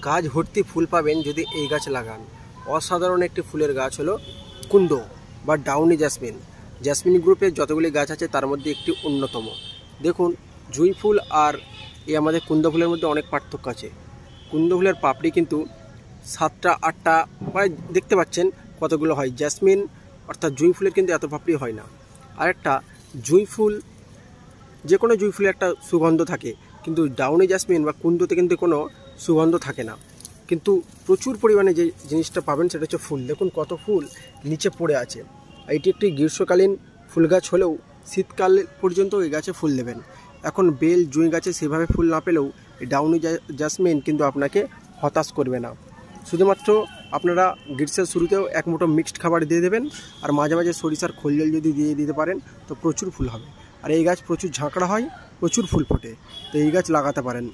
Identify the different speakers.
Speaker 1: গাছ ভর্তি ফুল পাবেন যদি এই গাছ লাগান। অসাধারণ একটি ফুলের গাছ হলো কুন্দ বা ডাউনি জ্যাসমিন। জ্যাসমিন গ্রুপের যতগুলি গাছ আছে তার মধ্যে একটি অন্যতম। দেখুন, জুঁই ফুল আর এই আমাদের কুন্দ ফুলের মধ্যে অনেক পার্থক্য আছে। কুন্দ ফুলের পাপড়ি কিন্তু 7টা 8টা প্রায় দেখতে পাচ্ছেন কতগুলো হয়। জ্যাসমিন অর্থাৎ জুঁই ফুলের কিন্তু এত পাপড়ি হয় না। আরেকটা, জুঁই ফুল, যে কোনো জুঁই ফুলে একটা সুগন্ধ থাকে, কিন্তু ডাউনি জ্যাসমিন বা কুন্দতে কিন্তু কোনো সুগন্ধ থাকে না। কিন্তু প্রচুর পরিমাণে যে জিনিসটা পাবেন সেটা হচ্ছে ফুল। দেখুন কত ফুল নিচে পড়ে আছে। এটি একটি গ্রীষ্মকালীন ফুল গাছ হলেও শীতকাল পর্যন্ত এই গাছে ফুল দেবেন। এখন বেল, জুঁই গাছে সেভাবে ফুল না পেলেও এই ডাউনি জ্যাসমিন কিন্তু আপনাকে হতাশ করবে না। শুধুমাত্র আপনারা গ্রীষ্মের শুরুতেও এক মুঠো মিক্সড খাবার দিয়ে দেবেন, আর মাঝে মাঝে সরিষার খোল জল যদি দিয়ে দিতে পারেন তো প্রচুর ফুল হবে। আর এই গাছ প্রচুর ঝাঁকড়া হয়, প্রচুর ফুল ফোটে, তো এই গাছ লাগাতে পারেন।